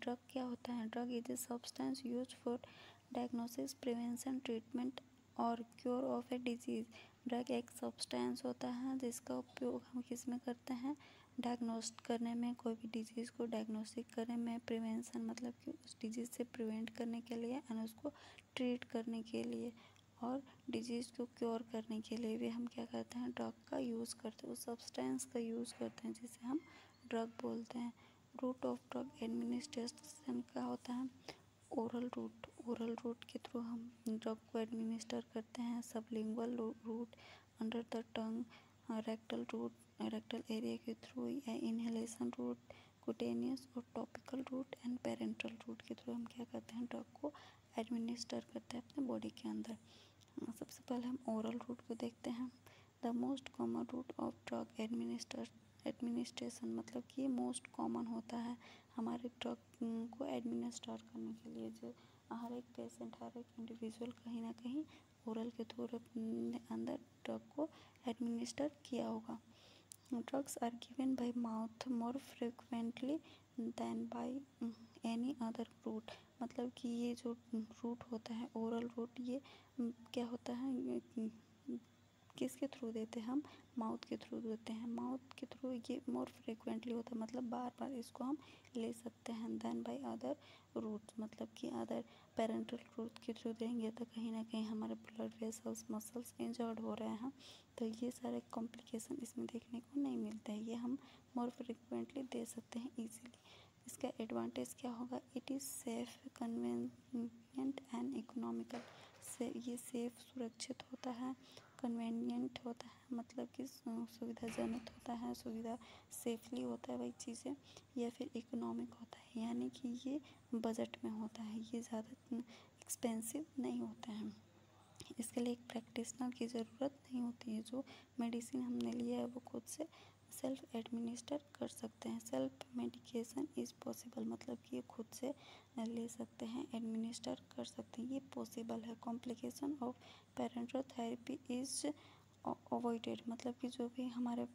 Drug क्या होता है? Drug is a substance use for diagnosis, prevention, treatment और cure of a disease. Drug एक सब्सटेंस होता है जिसका उपयोग हम किस में करते हैं? डायग्नोस्ट करने में, कोई भी डिजीज़ को डायग्नोस्टिक करने में, प्रिवेंशन मतलब कि उस डिजीज़ से प्रिवेंट करने के लिए एंड उसको ट्रीट करने के लिए, और डिजीज़ को क्योर करने के लिए भी हम क्या करते हैं? ड्रग का यूज़ करते हैं, उस सब्सटेंस का यूज़ करते हैं जिसे हम ड्रग बोलते हैं। रूट ऑफ ड्रग एडमिनिस्ट्रेशन क्या होता है? Oral route. ओरल रूट के थ्रू हम ड्रग को एडमिनिस्टर करते हैं। Sublingual route under the tongue, rectal route rectal area के थ्रू, या इनहेलेशन रूट, कुटेनियस और topical route and parenteral route के थ्रू हम क्या करते हैं? ड्रग को एडमिनिस्टर करते हैं अपने बॉडी के अंदर। सबसे पहले हम ओरल रूट को देखते हैं। The most common route of drug administration मतलब कि मोस्ट कॉमन होता है हमारे ड्रग को एडमिनिस्टर करने के लिए। जो हर एक पेशेंट, हर एक इंडिविजुअल कहीं ना कहीं ओरल के थ्रू अपने अंदर ड्रग को एडमिनिस्टर किया होगा। Drugs are given by mouth more frequently than by any other route मतलब कि ये जो रूट होता है ओरल रूट, ये क्या होता है? किसके थ्रू देते हैं हम? माउथ के थ्रू देते हैं। माउथ के थ्रू ये मोर फ्रिक्वेंटली होता है मतलब बार बार इसको हम ले सकते हैं। देन बाय अदर रूट मतलब कि अदर पेरेंटल रूट के थ्रू देंगे तो कहीं ना कहीं हमारे ब्लड वेसल्स, मसल्स इंजर्ड हो रहे हैं, तो ये सारे कॉम्प्लिकेशन इसमें देखने को नहीं मिलते हैं। ये हम मोर फ्रिक्वेंटली दे सकते हैं ईजीली। इसका एडवांटेज क्या होगा? It is safe, convenient and economical. से ये सेफ, सुरक्षित होता है, कन्वीनियंट होता है मतलब कि सुविधाजनक होता है, सुविधा सेफली होता है वही चीज़ें, या फिर इकोनॉमिक होता है यानी कि ये बजट में होता है, ये ज़्यादा एक्सपेंसिव नहीं होता है। इसके लिए एक प्रैक्टिशनर की ज़रूरत नहीं होती है। जो मेडिसिन हमने लिया है वो खुद से सेल्फ एडमिनिस्टर कर सकते हैं। सेल्फ मेडिकेशन इज़ पॉसिबल मतलब कि ये खुद से ले सकते हैं, एडमिनिस्टर कर सकते हैं, ये पॉसिबल है। Complication of parental therapy is avoided मतलब कि जो भी हमारे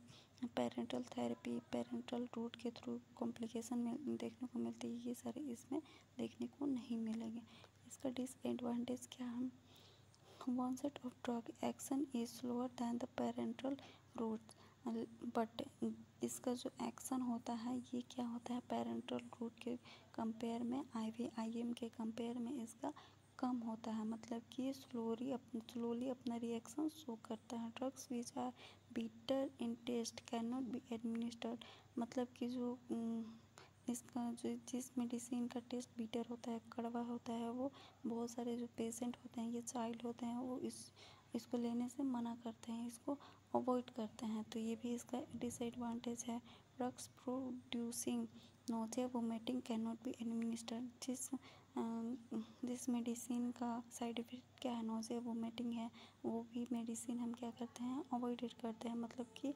पेरेंटल थेरेपी, पेरेंटल रूट के थ्रू कॉम्प्लिकेशन देखने को मिलती है, ये सारे इसमें देखने को नहीं मिलेंगे। इसका डिसएडवांटेज क्या है? One set of drug action is slower than the parental route, but इसका जो एक्शन होता है ये क्या होता है? पेरेंटल रूट के कंपेयर में, IVIM के कंपेयर में इसका कम होता है मतलब कि स्लोली अपना रिएक्शन शो करता है। Drugs which are bitter in taste can not be administered मतलब कि जो इसका जो जिस मेडिसिन का टेस्ट बीटर होता है, कड़वा होता है, वो बहुत सारे जो पेशेंट होते हैं, ये चाइल्ड होते हैं, वो इसको लेने से मना करते हैं, इसको अवॉइड करते हैं, तो ये भी इसका डिसएडवांटेज है। Drugs producing nausea vomiting can not be administered जिस मेडिसिन का साइड इफ़ेक्ट क्या है? नोजिया वोमिटिंग है, वो भी मेडिसिन हम क्या करते हैं? अवॉइड करते हैं मतलब कि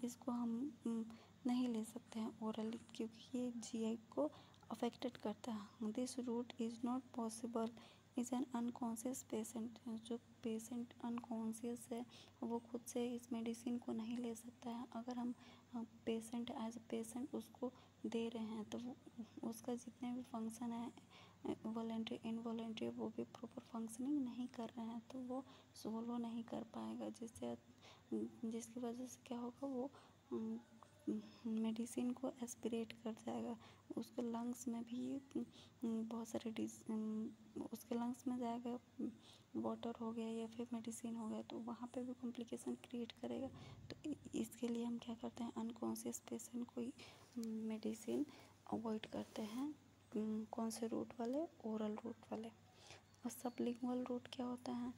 इसको हम नहीं ले सकते हैं ओरली क्योंकि ये GI को अफेक्टेड करता है। This route is not possible is an unconscious patient. जो पेशेंट अनकॉन्शियस है वो खुद से इस मेडिसिन को नहीं ले सकता है। अगर हम पेशेंट एज ए पेशेंट उसको दे रहे हैं तो वो उसका जितने भी फंक्शन है वॉलेंट्री इनवॉलेंट्री वो भी प्रॉपर फंक्शनिंग नहीं कर रहे हैं, तो वो सोलो नहीं कर पाएगा, जिसकी वजह से क्या होगा? वो मेडिसिन को एस्पिरेट कर जाएगा, उसके लंग्स में भी बहुत सारे उसके लंग्स में जाएगा, वाटर हो गया या फिर मेडिसिन हो गया, तो वहाँ पे भी कॉम्प्लिकेशन क्रिएट करेगा। तो इसके लिए हम क्या करते हैं? अनकॉन्शियस पेशेंट को मेडिसिन अवॉइड करते हैं। कौन से रूट वाले? ओरल रूट वाले। और सबलिंगुअल रूट क्या होता है?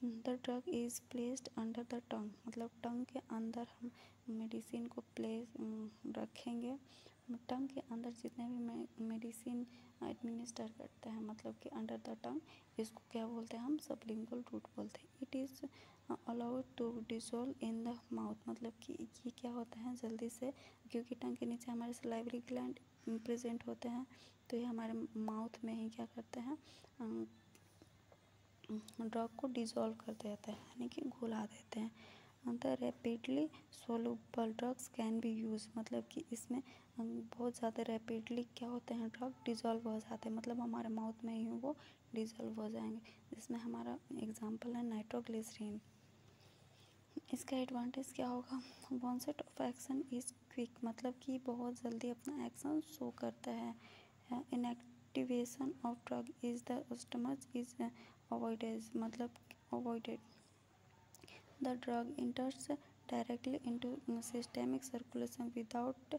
The drug is placed under the टंग मतलब टंग के अंदर हम मेडिसिन को रखेंगे। टंग के अंदर जितने भी मेडिसिन एडमिनिस्टर करते हैं मतलब कि अंडर द टंग, इसको क्या बोलते हैं? हम सबलिंगुअल रूट बोलते हैं। It is allowed to dissolve in the mouth मतलब कि ये क्या होता है? जल्दी से, क्योंकि टंग के नीचे हमारे सलाइवरी ग्लैंड प्रेजेंट होते हैं, तो ये हमारे माउथ में ही क्या करते हैं? ड्रग को डिज़ोल्व कर देते हैं यानी कि घुला देते हैं। The rapidly soluble drugs can be use, मतलब कि इसमें बहुत ज़्यादा रैपिडली क्या होते हैं ड्रग डिज़ोल्व हो जाते हैं, मतलब हमारे माउथ में ही वो डिज़ोल्व हो जाएंगे। इसमें हमारा एग्जांपल है नाइट्रोग्लिसरीन। इसका एडवांटेज क्या होगा, onset of action is quick, मतलब कि बहुत जल्दी अपना एक्शन शो करता है। Inactivation of drug is the stomach is avoided, मतलब avoided. The drug enters directly into systemic circulation without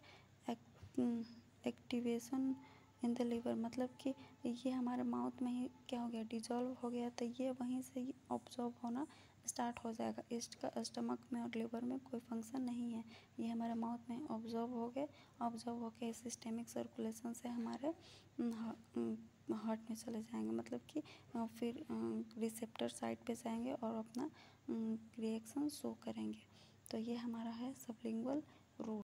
activation in the liver, मतलब कि ये हमारे माउथ में ही क्या हो गया डिजॉल्व हो गया, तो ये वहीं से ही ऑब्जॉर्व होना स्टार्ट हो जाएगा। इसका स्टमक में और लिवर में कोई फंक्शन नहीं है, ये हमारे माउथ में ऑब्जॉर्व हो गए, ऑब्जॉर्व होके सिस्टेमिक सर्कुलेशन से हमारे हार्ट में चले जाएंगे, मतलब कि फिर रिसेप्टर साइड पे जाएंगे और अपना रिएक्शन शो करेंगे। तो ये हमारा है सबलिंगुअल रूट।